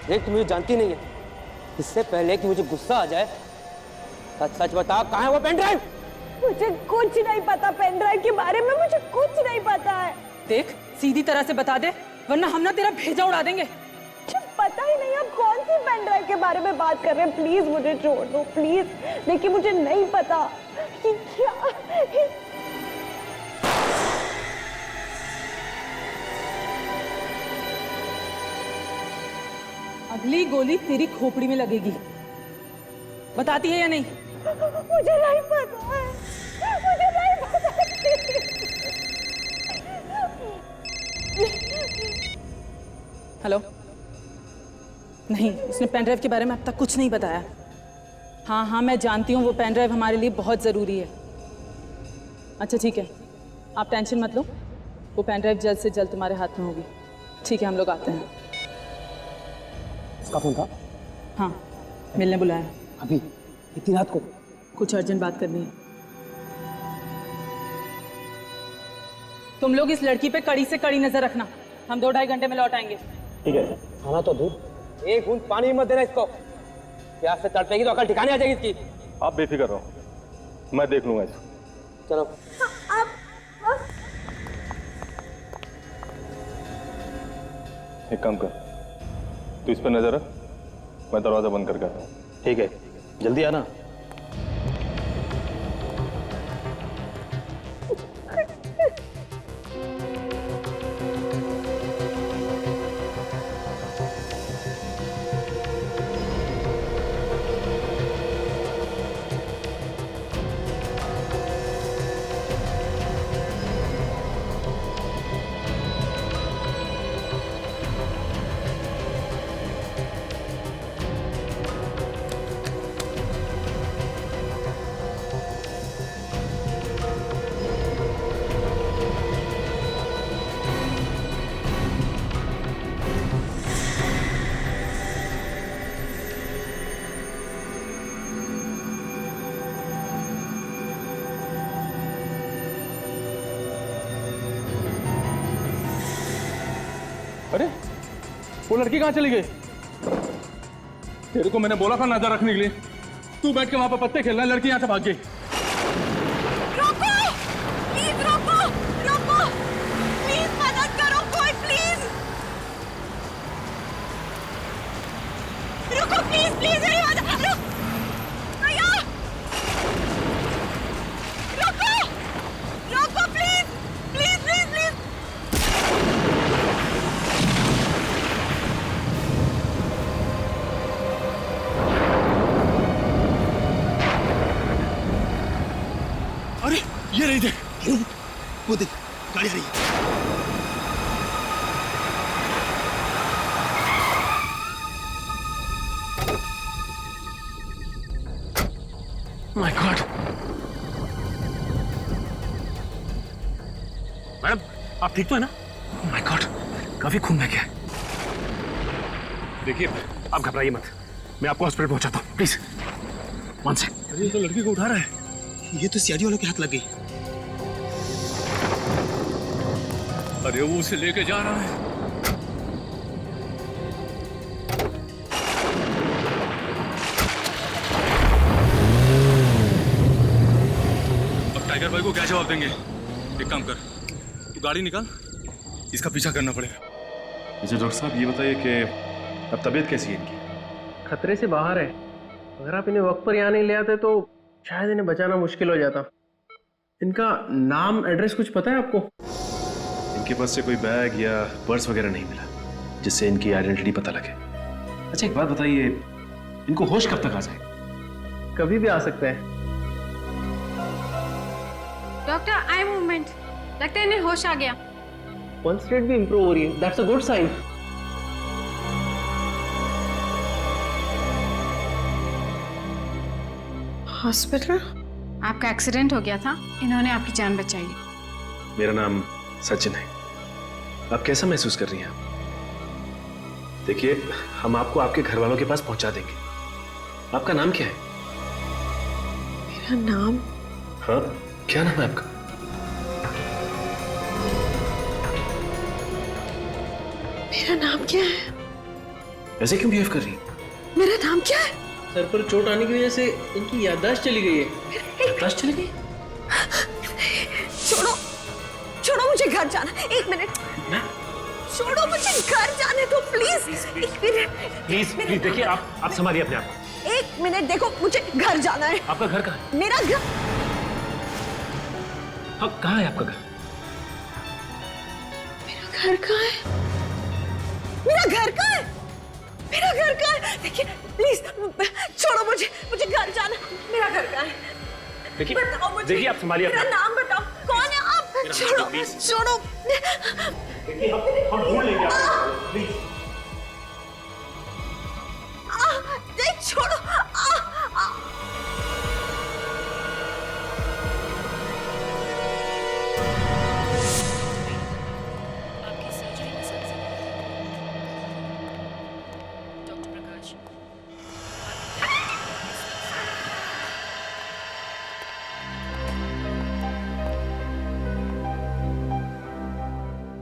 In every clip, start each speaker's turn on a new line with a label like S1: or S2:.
S1: देख तू मुझे जानती नहीं है, इससे पहले कि मुझे गुस्सा आ जाए सच सच बता, कहाँ है वो पेन ड्राइव?
S2: मुझे कुछ नहीं पता पेन ड्राइव के बारे में, मुझे कुछ नहीं पता है।
S3: देख सीधी तरह से बता दे, वरना हम ना तेरा भेजा उड़ा देंगे।
S2: मुझे पता ही नहीं आप कौन सी पेन ड्राइव के बारे में बात कर रहे हैं। प्लीज मुझे छोड़ दो प्लीज। देखिए मुझे नहीं पता कि क्या
S3: अगली गोली तेरी खोपड़ी में लगेगी। बताती है या नहीं?
S2: मुझे नहीं पता है, मुझे नहीं पता।
S3: हेलो? नहीं, उसने पेन ड्राइव के बारे में अब तक कुछ नहीं बताया। हाँ हाँ मैं जानती हूँ वो पेन ड्राइव हमारे लिए बहुत ज़रूरी है। अच्छा ठीक है, आप टेंशन मत लो, वो पेन ड्राइव जल्द से जल्द तुम्हारे हाथ में होगी। ठीक है हम लोग आते हैं।
S1: उसका फोन था?
S3: हाँ मिलने बुलाया।
S1: अभी इतनी रात को?
S3: कुछ अर्जेंट बात करनी है। तुम लोग इस लड़की पे कड़ी से कड़ी नजर रखना, हम 2-2.5 घंटे में लौट आएंगे।
S1: ठीक है। खाना तो दूर, एक बूंद पानी मत देना इसको, प्यास से तड़पेगी तो अकल ठिकाने आ जाएगी इसकी।
S4: आप बेफिक्र रहो, मैं देख लूंगा इसको।
S1: चलो।
S4: एक काम कर, तू इस पर नजर रख, मैं दरवाजा बंद करके आता हूँ।
S1: ठीक है, जल्दी आना।
S4: अरे वो लड़की कहाँ चली गई? तेरे को मैंने बोला था नजर रखने के लिए, तू बैठ के वहां पर पत्ते खेलना, लड़की यहाँ से भाग गई।
S2: रोको प्लीज, रोको रोको प्लीज, मदद करो कोई प्लीज। रुको प्लीज प्लीज, मेरी मदद रुक भैया, रुको रोको प्लीज प्लीज प्लीज प्लीज।
S5: अरे ये नहीं, देख वो देख, गाड़ी आ रही है। माय गॉड, मैडम आप ठीक तो है ना? माय गॉड, काफी खून बह गया है। देखिए आप घबराइए मत, मैं आपको हॉस्पिटल पहुंचाता हूँ, प्लीज। One second. अरे ये तो लड़की को उठा रहा है, ये तो सीआईडी वालों के हाथ लग गई। अरे वो उसे लेके जा रहा है। अब टाइगर भाई को क्या जवाब देंगे? एक काम कर, तू गाड़ी निकाल, इसका पीछा करना पड़ेगा।
S6: अच्छा डॉक्टर साहब ये बताइए कि अब तबीयत कैसी है इनकी?
S7: खतरे से बाहर है। अगर आप इन्हें वक्त पर यहाँ नहीं ले आते तो शायद इन्हें बचाना मुश्किल हो जाता। इनका नाम एड्रेस कुछ पता है आपको?
S6: इनके पास से कोई बैग या पर्स वगैरह नहीं मिला जिससे इनकी आइडेंटिटी पता लगे। अच्छा एक बात बताइए, इनको होश कब तक आ जाए?
S7: कभी भी आ सकता है।
S8: डॉक्टर आई मूवमेंट, लगता है इन्हें होश आ गया।
S7: पल्स रेट भी इंप्रूव हो रही है, that's a good sign.
S8: Hospital? आपका एक्सीडेंट हो गया था, इन्होंने आपकी जान बचाई।
S6: मेरा नाम सचिन है। आप कैसा महसूस कर रही हैं? देखिए हम आपको आपके घर वालों के पास पहुंचा देंगे। आपका नाम क्या है?
S8: मेरा नाम?
S6: हाँ क्या नाम है आपका?
S8: मेरा नाम क्या है?
S6: ऐसे क्यों बिहेव कर रही है?
S2: मेरा नाम क्या है?
S7: सर पर चोट आने की वजह से इनकी याददाश्त चली गई है।
S6: याददाश्त चली गई?
S2: छोड़ो, छोड़ो, मुझे घर जाना है। 1 मिनट, छोड़ो, मुझे घर जाने दो प्लीज। 1 मिनट
S6: प्लीज प्लीज देखिए, आप संभालिए अपने आप को।
S2: 1 मिनट, देखो मुझे घर जाना है।
S6: आपका घर कहाँ है?
S2: मेरा घर,
S6: हाँ कहाँ है आपका घर?
S2: मेरा घर कहाँ है? मेरा घर कहाँ है? मेरा घर कहाँ है? देखिए प्लीज छोड़ो, मुझे घर जाना है। मेरा घर कहाँ है?
S6: देखिए,
S2: बताओ मुझे।
S6: देखिए आप संभालिए
S2: मेरा
S6: अपना।
S2: नाम बताओ, कौन है आप? छोड़ो, छोड़ो।
S6: देखिए हम ढूंढ लेंगे आपको, प्लीज।
S2: नहीं, छोड़ो।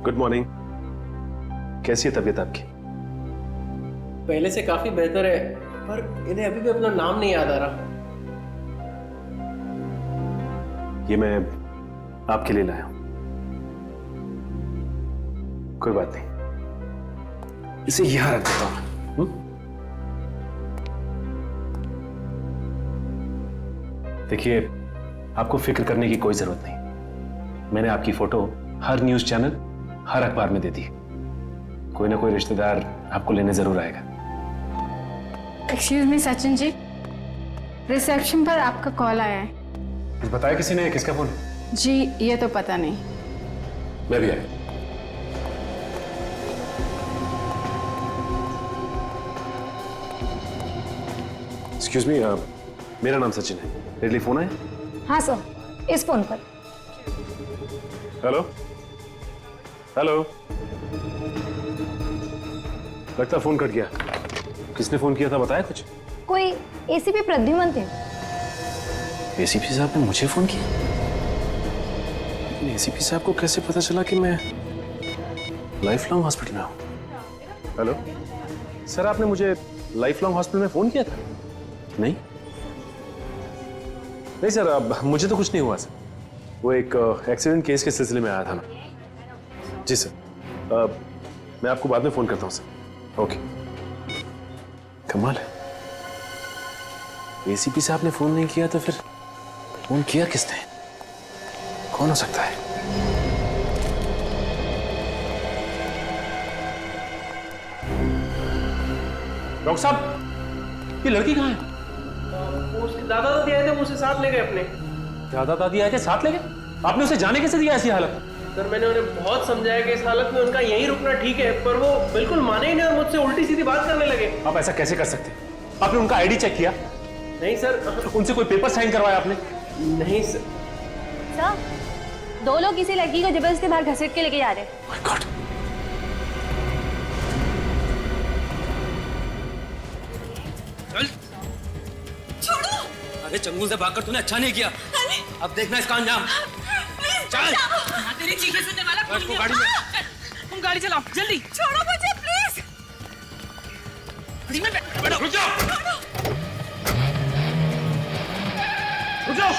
S6: Good morning. कैसी है तबीयत आपकी?
S7: पहले से काफी बेहतर है, पर इन्हें अभी भी अपना नाम नहीं याद आ रहा।
S6: ये मैं आपके लिए लाया हूं। कोई बात नहीं, इसे यहां रख देता हूं। देखिए, आपको फिक्र करने की कोई जरूरत नहीं। मैंने आपकी फोटो हर न्यूज चैनल, हर अखबार में दे दी। कोई ना कोई रिश्तेदार आपको लेने जरूर आएगा।
S8: Excuse me Sachin ji, reception पर आपका कॉल आया है।
S6: कुछ बताया किसी ने? किसका फोन?
S8: जी ये तो पता नहीं।
S6: मैं भी आया। एक्सक्यूज मी, मेरा नाम सचिन है। मेरे लिए फोन है?
S9: हाँ सर, इस फोन पर।
S6: हेलो हेलो, लगता फोन कट गया। किसने फोन किया था, बताया कुछ?
S9: कोई एसीपी प्रद्युमन थे।
S6: एसीपी साहब ने मुझे फोन किया? लेकिन एसीपी साहब को कैसे पता चला कि मैं लाइफ लॉन्ग हॉस्पिटल में हूं? हेलो सर, आपने मुझे लाइफ लॉन्ग हॉस्पिटल में फोन किया था? नहीं नहीं सर, अब मुझे तो कुछ नहीं हुआ सर। वो एक एक्सीडेंट केस के सिलसिले में आया था मैं। जी सर, मैं आपको बाद में फोन करता हूँ सर। ओके। कमाल है, एसीपी साहब ने फोन नहीं किया तो फिर फोन किया किसने? कौन हो सकता है? डॉक्टर साहब, ये लड़की कहाँ है?
S7: उसके दादा दादी आए थे, वो उसे साथ ले गए अपने।
S6: दादा दादी आए थे, साथ ले गए? आपने उसे जाने कैसे दिया ऐसी हालत?
S7: सर मैंने उन्हें बहुत समझाया कि इस हालत में उनका यहीं रुकना ठीक है, पर वो बिल्कुल माने ही नहीं और मुझसे उल्टी सीधी बात करने लगे।
S6: आप ऐसा कैसे कर सकते? आपने उनका आईडी चेक किया?
S7: नहीं सर।
S6: उनसे कोई पेपर साइन करवाया आपने?
S7: नहीं सर।
S9: सर, 2 लोग किसी लड़की को जबरदस्ती बाहर घसीट के लेके जा रहे हैं।
S6: My God.
S1: चल छोड़ो। अरे चंगुल से भागकर तूने अच्छा नहीं किया। अब देखना इसका अंजाम। चल।
S3: तेरी चीखें सुनने वाला कोई नहीं।
S1: गाड़ी में।
S3: तुम गाड़ी चलाओ जल्दी।
S2: छोड़ो मुझे प्लीज।
S1: रुक जाओ। रुक जाओ।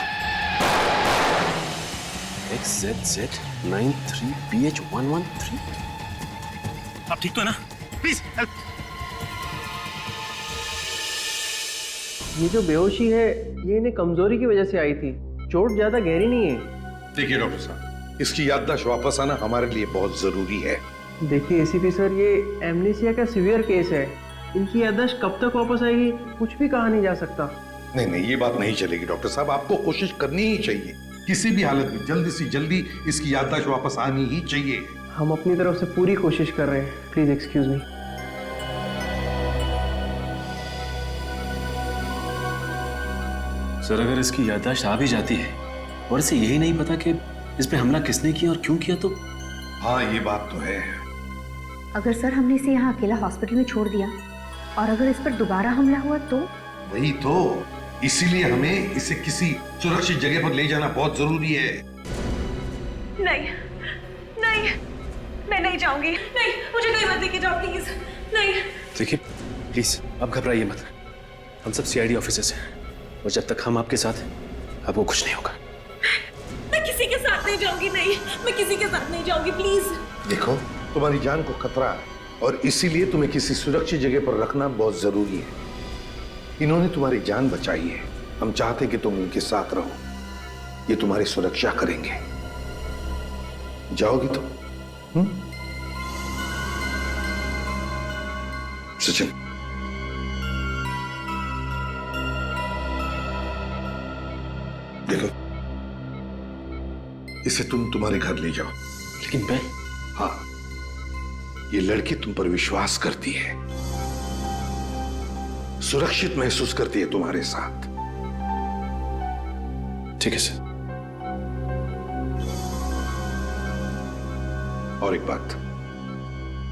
S6: XZZ93PH113।
S5: आप ठीक तो है ना? Please help.
S7: ये जो बेहोशी है, ये इन्हें कमजोरी की वजह से आई थी। चोट ज्यादा गहरी नहीं है।
S10: देखिए डॉक्टर साहब, इसकी याददाश्त वापस आना हमारे लिए बहुत जरूरी है।
S7: देखिए एसीपी सर, ये एमनेसिया का सीवियर केस है। इनकी याददाश्त कब तक वापस आएगी कुछ भी कहा नहीं जा सकता।
S10: नहीं नहीं, ये बात नहीं चलेगी डॉक्टर साहब। आपको कोशिश करनी ही चाहिए, किसी भी हालत में जल्दी से जल्दी इसकी याददाश्त वापस आनी ही चाहिए।
S7: हम अपनी तरफ से पूरी कोशिश कर रहे हैं। Please excuse me.
S6: सर, अगर इसकी याददाश्त आ भी जाती है और इसे यही नहीं पता कि इस पे हमला किसने किया और क्यों किया, तो
S10: हाँ ये बात तो है।
S9: अगर सर हमने इसे यहाँ अकेला हॉस्पिटल में छोड़ दिया और अगर इस पर दोबारा हमला हुआ तो?
S10: वही तो, इसीलिए हमें इसे किसी सुरक्षित जगह पर ले जाना बहुत जरूरी है।
S2: नहीं नहीं, मैं नहीं जाऊंगी। नहीं, मुझे कहीं मत लेके जाओ प्लीज नहीं।
S6: देखिए प्लीज आप घबराइए मत, हम सब सीआईडी ऑफिसर्स हैं और जब तक हम आपके साथ हैं आपको कुछ नहीं होगा।
S2: मैं किसी के साथ नहीं जाऊंगी, नहीं मैं किसी के साथ नहीं जाऊंगी, प्लीज।
S10: देखो तुम्हारी जान को खतरा है और इसीलिए तुम्हें किसी सुरक्षित जगह पर रखना बहुत जरूरी है। इन्होंने तुम्हारी जान बचाई है, हम चाहते कि तुम इनके साथ रहो, ये तुम्हारी सुरक्षा करेंगे। जाओगी तुम? सचिन देखो इसे तुम तुम्हारे घर ले जाओ।
S6: लेकिन मैं?
S10: हाँ, ये लड़की तुम पर विश्वास करती है, सुरक्षित महसूस करती है तुम्हारे साथ।
S6: ठीक है सर।
S10: और एक बात,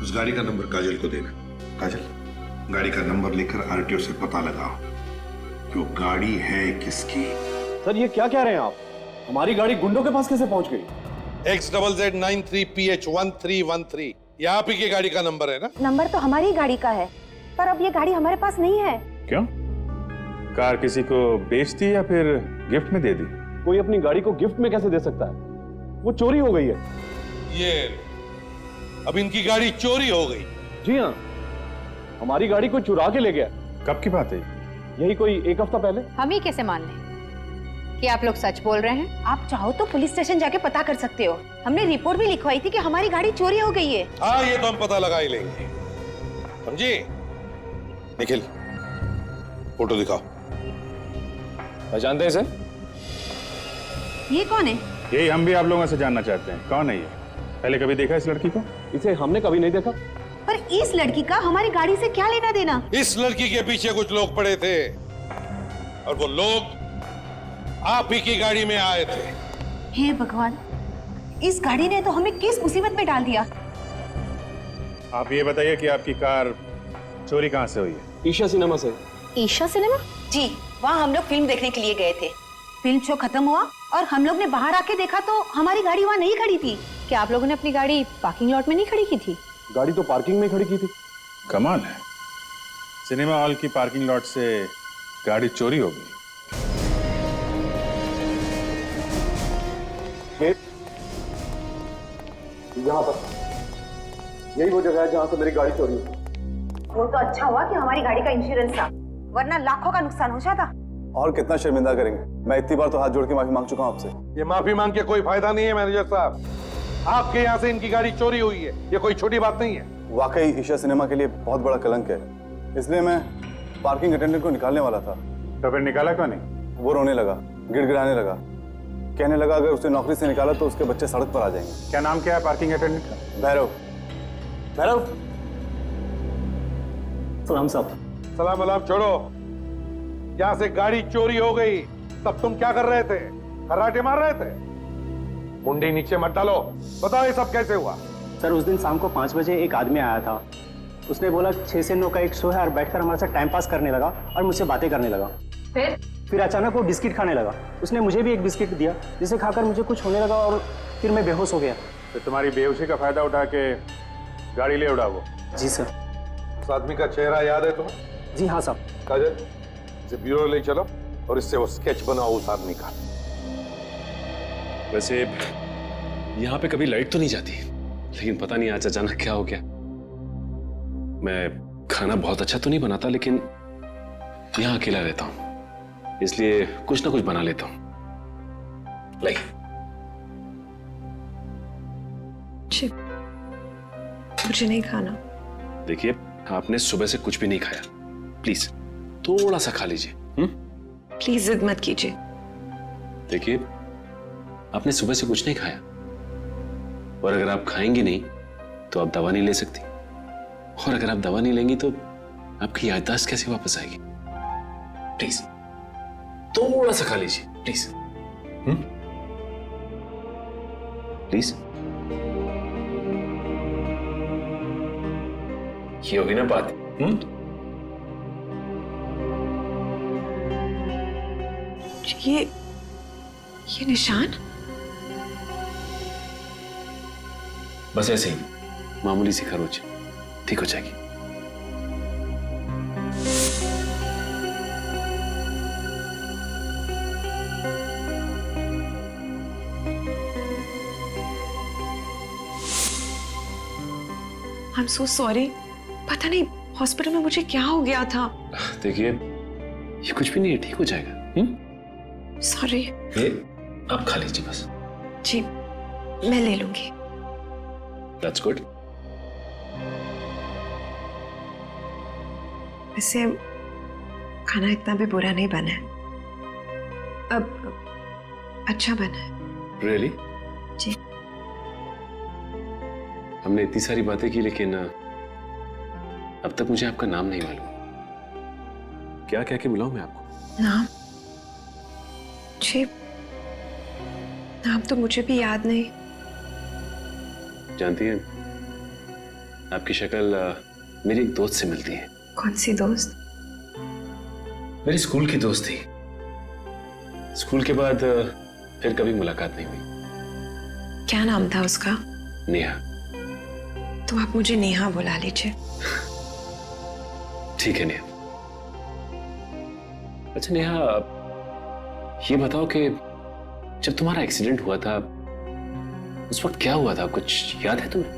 S10: उस गाड़ी का नंबर काजल को देना। काजल, गाड़ी का नंबर लेकर आरटीओ से पता लगाओ कि वो गाड़ी है किसकी।
S11: सर ये क्या कह रहे हैं आप? हमारी गाड़ी गुंडों के पास कैसे पहुंच गई?
S10: XZZ93PH1313 ये आप ही की गाड़ी का नंबर है ना?
S9: नंबर तो हमारी गाड़ी का है, पर अब ये गाड़ी हमारे पास नहीं है।
S4: क्यों? कार किसी को बेच दी या फिर गिफ्ट में दे दी?
S11: कोई अपनी गाड़ी को गिफ्ट में कैसे दे सकता है? वो चोरी हो गई है।
S10: ये अब इनकी गाड़ी चोरी हो गई?
S11: जी हाँ, हमारी गाड़ी कोई चुरा के ले गया।
S4: कब की बात है?
S11: यही कोई 1 हफ्ता पहले।
S9: हम ही कैसे मान लें कि आप लोग सच बोल रहे हैं? आप चाहो तो पुलिस स्टेशन जाके पता कर सकते हो। हमने रिपोर्ट भी लिखवाई थी कि हमारी गाड़ी चोरी हो गई है।
S10: हाँ, ये तो हम पता लगा ही लेंगे, समझे? निखिल, फोटो दिखाओ।
S4: पहचानते हैं इसे?
S9: ये कौन है?
S4: यही हम भी आप लोगों से जानना चाहते हैं, कौन है ये? पहले कभी देखा इस लड़की को?
S11: इसे हमने कभी नहीं देखा।
S9: पर इस लड़की का हमारी गाड़ी से क्या लेना देना?
S10: इस लड़की के पीछे कुछ लोग पड़े थे और वो लोग आप ही की गाड़ी में आए थे।
S9: हे भगवान, इस गाड़ी ने तो हमें किस मुसीबत में डाल दिया।
S4: आप ये बताइए कि आपकी कार चोरी कहाँ से हुई है?
S11: ईशा सिनेमा से।
S9: ईशा सिनेमा? जी, वहाँ हम लोग फिल्म देखने के लिए गए थे। फिल्म शो खत्म हुआ और हम लोग ने बाहर आके देखा तो हमारी गाड़ी वहाँ नहीं खड़ी थी। क्या आप लोगों ने अपनी गाड़ी पार्किंग लॉट में नहीं खड़ी की थी?
S11: गाड़ी तो पार्किंग में खड़ी की थी।
S4: कमाल है, सिनेमा हॉल की पार्किंग लॉट से गाड़ी चोरी हो गई।
S11: यहाँ पर यही वो जगह है जहाँ से मेरी गाड़ी चोरी हुई।
S9: वो तो अच्छा हुआ कि हमारी गाड़ी का इंश्योरेंस था, वरना लाखों का नुकसान हो जाता।
S12: और कितना शर्मिंदा करेंगे? मैं इतनी बार तो हाथ जोड़ के माफी मांग चुका हूँ आपसे।
S10: ये माफी मांग के कोई फायदा नहीं है मैनेजर साहब, आपके यहाँ से इनकी गाड़ी चोरी हुई है, ये कोई छोटी बात नहीं है।
S12: वाकई ईशा सिनेमा के लिए बहुत बड़ा कलंक है, इसलिए मैं पार्किंग अटेंडेंट को निकालने वाला था।
S4: तो फिर निकाला क्यों नहीं?
S12: वो रोने लगा, गिड़गिड़ाने लगा, कहने लगा अगर उसे नौकरी से निकाला तो उसके बच्चे सड़क पर आ जाएंगे।
S4: क्या नाम क्या है पार्किंग अटेंडेंट का?
S12: भैरव।
S11: भैरव, सलाम साहब।
S10: सलाम वलाम छोड़ो, यहाँ से गाड़ी चोरी हो गई, तब तुम क्या कर रहे थे? खर्राटे मार रहे थे? मुंडी नीचे मत डालो, बताओ ये सब कैसे हुआ?
S7: सर उस दिन शाम को 5 बजे एक आदमी आया था, उसने बोला 6 से 9 का एक शो है और बैठकर हमारे साथ टाइम पास करने लगा और मुझसे बातें करने लगा। फिर अचानक वो बिस्किट खाने लगा, उसने मुझे भी एक बिस्किट दिया जिसे खाकर मुझे कुछ होने लगा और फिर मैं बेहोश हो गया।
S4: तो तुम्हारी बेहोशी का फायदा उठा के गाड़ी ले उड़ा वो?
S7: जी सर।
S10: उस आदमी का चेहरा याद है तुम्हें?
S7: जी हाँ साहब।
S10: काजल, इसे ब्यूरो ले चलो और इससे वो स्केच बनाओ उस आदमी का।
S6: वैसे यहाँ पे कभी लाइट तो नहीं जाती, लेकिन पता नहीं आज अचानक क्या हो गया। मैं खाना बहुत अच्छा तो नहीं बनाता, लेकिन यहाँ अकेला रहता हूँ, इसलिए कुछ ना कुछ बना लेता हूँ। लाइक
S2: मुझे नहीं खाना।
S6: देखिए, आपने सुबह से कुछ भी नहीं खाया, प्लीज थोड़ा सा खा लीजिए।
S2: प्लीज जिद मत कीजिए।
S6: देखिए, आपने सुबह से कुछ नहीं खाया, और अगर आप खाएंगे नहीं तो आप दवा नहीं ले सकती, और अगर आप दवा नहीं लेंगी तो आपकी याददाश्त कैसे वापस आएगी? प्लीज थोड़ा सा खा लीजिए, प्लीज। प्लीज। ये होगी ना बात?
S2: ये निशान?
S6: बस ऐसे ही मामूली सी खरोच, ठीक हो जाएगी।
S2: I'm so sorry. पता नहीं हॉस्पिटल में मुझे क्या हो गया था।
S6: देखिए, ये कुछ भी नहीं है, ठीक हो जाएगा।
S2: सॉरी।
S6: ये आप खा लीजिए बस।
S2: जी, मैं ले लूंगी।
S6: That's good.
S2: वैसे खाना इतना भी बुरा नहीं बना है, अब अच्छा बना है।
S6: Really?
S2: जी।
S6: हमने इतनी सारी बातें की, लेकिन अब तक मुझे आपका नाम नहीं मालूम। क्या कह के बुलाऊं मैं आपको?
S2: नाम? जी, नाम तो मुझे भी याद नहीं।
S6: जानती हैं, आपकी शक्ल मेरी एक दोस्त से मिलती है।
S2: कौन सी दोस्त?
S6: मेरी स्कूल की दोस्त थी। स्कूल के बाद फिर कभी मुलाकात नहीं हुई।
S2: क्या नाम था उसका?
S6: नेहा।
S2: तो आप मुझे नेहा बुला लीजिए।
S6: ठीक है नेहा। अच्छा नेहा, ये बताओ कि जब तुम्हारा एक्सीडेंट हुआ था उस वक्त क्या हुआ था, कुछ याद है तुम्हें?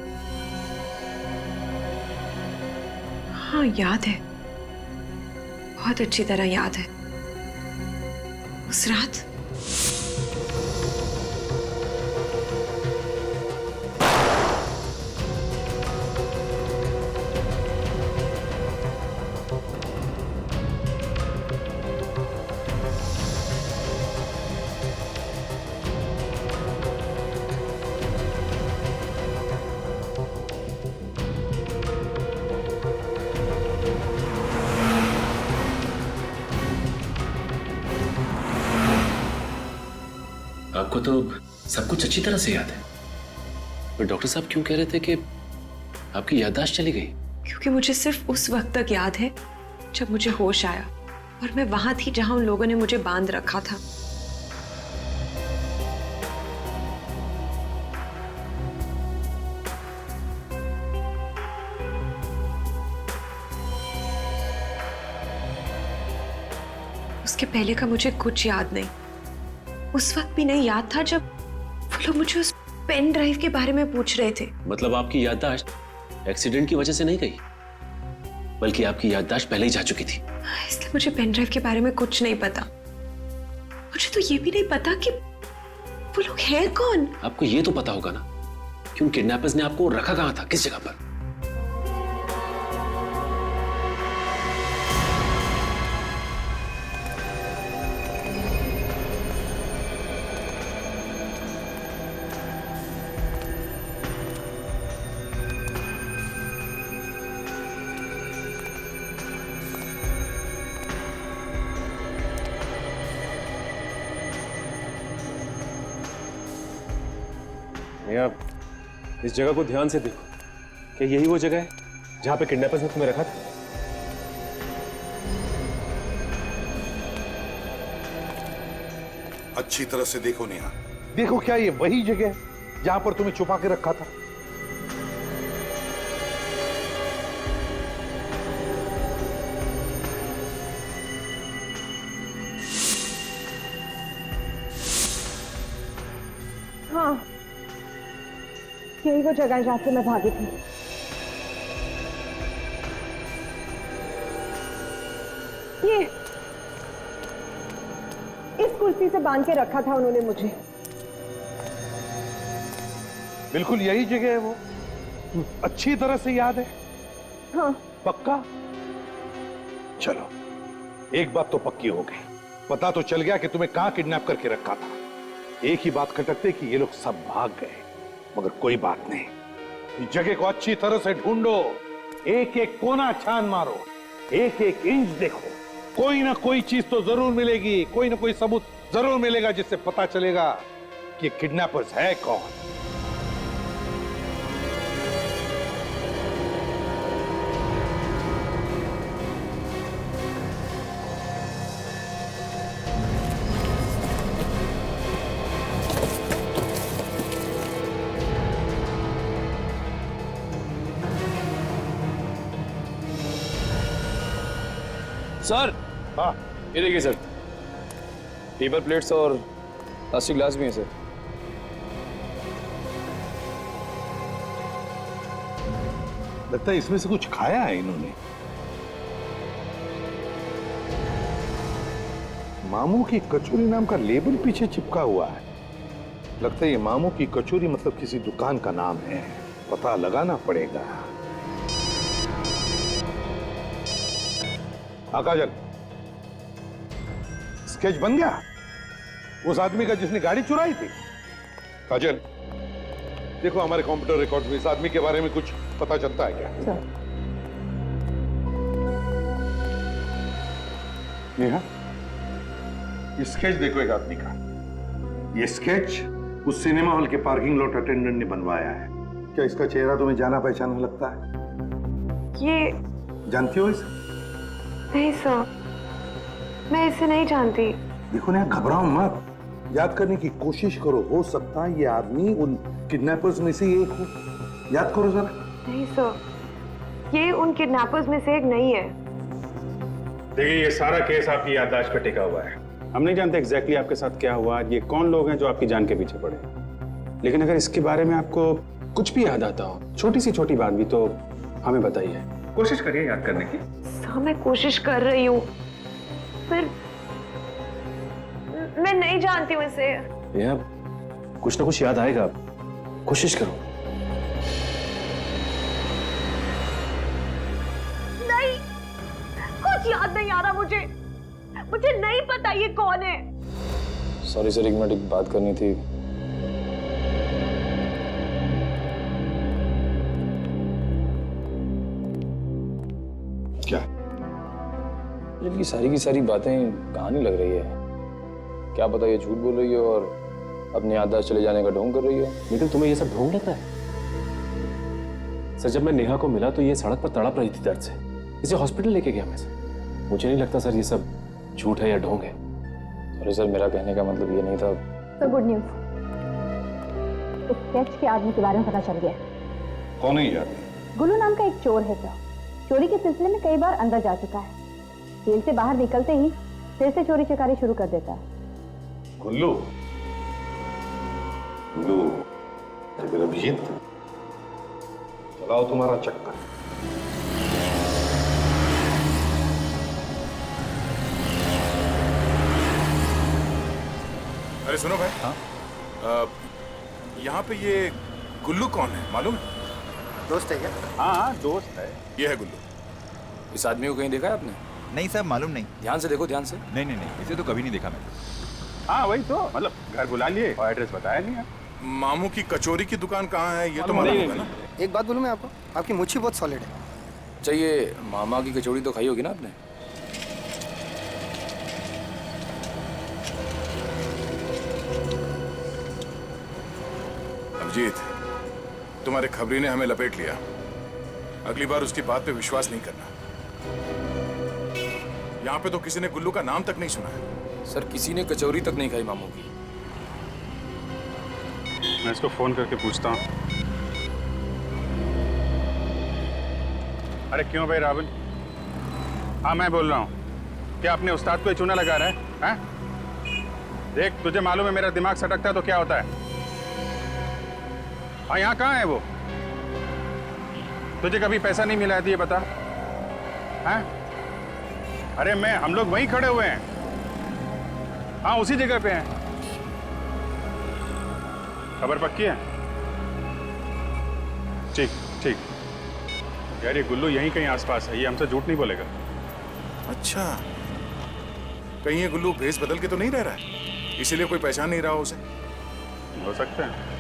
S2: हाँ याद है, बहुत अच्छी तरह याद है। उस रात
S6: आपको तो सब कुछ अच्छी तरह से याद है, पर डॉक्टर साहब क्यों कह रहे थे कि आपकी याददाश्त चली गई?
S2: क्योंकि मुझे सिर्फ उस वक्त तक याद है जब मुझे होश आया और मैं वहां थी जहां उन लोगों ने मुझे बांध रखा था। उसके पहले का मुझे कुछ याद नहीं। उस वक्त भी नहीं याद था जब वो लोग मुझे उस पेन ड्राइव के बारे में पूछ रहे थे।
S6: मतलब आपकी याददाश्त एक्सीडेंट की वजह से नहीं गई, बल्कि आपकी याददाश्त पहले ही जा चुकी थी।
S2: इसलिए मुझे पेन ड्राइव के बारे में कुछ नहीं पता। मुझे तो ये भी नहीं पता कि वो लोग हैं कौन।
S6: आपको ये तो पता होगा ना कि उन किडनैपर्स ने आपको रखा कहाँ था, किस जगह पर?
S4: आप इस जगह को ध्यान से देखो, क्या यही वो जगह है जहां पे किडनैपर्स ने तुम्हें रखा था?
S10: अच्छी तरह से देखो नेहा, देखो क्या ये वही जगह है जहां पर तुम्हें छुपा के रखा था?
S2: हाँ, यही वो जगह है जहां से मैं भागी थी। ये इस कुर्सी से बांध के रखा था उन्होंने मुझे।
S10: बिल्कुल यही जगह है वो, अच्छी तरह से याद है?
S2: हाँ।
S10: पक्का? चलो, एक बात तो पक्की हो गई, पता तो चल गया कि तुम्हें कहां किडनैप करके रखा था। एक ही बात खटकते कि ये लोग सब भाग गए, मगर कोई बात नहीं, इस जगह को अच्छी तरह से ढूंढो, एक एक कोना छान मारो, एक एक इंच देखो, कोई ना कोई चीज तो जरूर मिलेगी, कोई ना कोई सबूत जरूर मिलेगा जिससे पता चलेगा कि किडनैपर्स है कौन।
S12: सर,
S10: हाँ,
S12: ये देखिए सर, पेपर प्लेट्स और प्लास्टिक ग्लास भी हैं सर।
S10: लगता है इसमें से कुछ खाया है इन्होंने। मामू की कचौरी नाम का लेबल पीछे चिपका हुआ है। लगता है ये मामू की कचौरी मतलब किसी दुकान का नाम है। पता लगाना पड़ेगा। काजल, स्केच बन गया उस आदमी का जिसने गाड़ी चुराई थी? काजल, देखो हमारे कंप्यूटर रिकॉर्ड में इस आदमी के बारे में कुछ पता चलता है क्या? नेहा, ये स्केच देखो एक आदमी का। ये स्केच उस सिनेमा हॉल के पार्किंग लॉट अटेंडेंट ने बनवाया है। क्या इसका चेहरा तुम्हें जाना पहचाना लगता है?
S2: ये
S10: जानती हो इसे?
S2: नहीं सर, मैं इसे नहीं जानती।
S10: देखो ना, घबराओ मत, याद करने की कोशिश करो। हो सकता है ये आदमी उन किडनैपर्स में से एक हो। याद करो जरा।
S2: नहीं सर, ये उन किडनैपर्स में से एक नहीं है।
S12: देखिए, ये सारा केस आपकी याददाश्त पे टिका हुआ है। हम नहीं जानते एग्जैक्टली आपके साथ क्या हुआ, ये कौन लोग हैं जो आपकी जान के पीछे पड़े। लेकिन अगर इसके बारे में आपको कुछ भी याद आता हो, छोटी सी छोटी बात भी, तो हमें बताइए। कोशिश करिए याद करने की।
S2: सर, मैं कोशिश कर रही हूँ, पर मैं नहीं जानती हूँ इसे।
S6: नेहा, कुछ ना कुछ याद आएगा, कोशिश करो।
S2: नहीं, कुछ याद नहीं आ रहा मुझे। मुझे नहीं पता ये कौन है।
S6: सॉरी सर, एक मिनट, एक बात करनी थी।
S10: क्या?
S6: ये सारी की सारी बातें कहानी लग रही है। क्या पता ये झूठ बोल रही है और अपने याददाश्त चले जाने का ढोंग कर रही है।
S4: लेकिन तुम्हें ये सब ढोंग लग रहा है? सर, जब मैं नेहा को मिला तो ये सड़क पर तड़प रही थी दर्द से। इसे हॉस्पिटल लेके गया मैं सर। मुझे नहीं लगता सर ये सब झूठ है या ढोंग है।
S6: अरे सर, मेरा कहने का मतलब ये नहीं था।
S9: तो गुड न्यूज, इस स्केच के आदमी के बारे में पता चल गया।
S10: कौन है ये आदमी?
S9: गुल्लू नाम का एक चोर है सर। चोरी के सिलसिले में कई बार अंदर जा चुका है। जेल से बाहर निकलते ही फिर से चोरी चकारी शुरू कर देता है।
S10: गुल्लू? गुल्लू, फिर अभिजीत, चलाओ तुम्हारा चक्कर।
S11: अरे सुनो भाई। हाँ? यहाँ पे ये गुल्लू कौन है मालूम?
S13: दोस्त है क्या?
S12: हाँ, दोस्त है।
S11: ये है गुल्लू।
S6: इस आदमी को कहीं देखा है आपने?
S13: नहीं सर, मालूम नहीं।
S6: ध्यान से देखो, ध्यान से।
S13: नहीं नहीं नहीं, इसे तो कभी नहीं देखा मैंने।
S12: हाँ वही तो, मतलब घर बुला लिए और एड्रेस बताया नहीं है।
S11: मामू की कचौरी की दुकान कहाँ है ये तो मालूम होगा ना?
S13: एक बात बोलूं मैं आपको, आपकी मुच्छी बहुत सॉलिड है।
S6: चाहिए, मामा की कचौड़ी तो खाई होगी ना आपने?
S11: अभिजीत, तुम्हारे खबरी ने हमें लपेट लिया। अगली बार उसकी बात पे विश्वास नहीं करना। यहाँ पे तो किसी ने गुल्लू का नाम तक नहीं सुना है।
S6: सर, किसी ने कचौरी तक नहीं खाई मामू की।
S12: मैं इसको फोन करके पूछता हूँ। अरे क्यों भाई रावल? हाँ मैं बोल रहा हूँ। क्या अपने उस्ताद को ही चूना लगा रहा है? हैं? देख, तुझे मालूम है मेरा दिमाग सटकता है तो क्या होता है। हाँ, यहाँ कहाँ है वो? तुझे कभी पैसा नहीं मिला है तो ये बता। हैं? अरे हम लोग वहीं खड़े हुए हैं। हाँ, उसी जगह पे हैं। खबर पक्की है? ठीक ठीक। यार ये गुल्लू यहीं कहीं आसपास है, ये हमसे झूठ नहीं बोलेगा।
S11: अच्छा, कहीं ये गुल्लू भेस बदल के तो नहीं रह रहा है, इसीलिए कोई पहचान नहीं रहा उसे?
S12: हो सकता है।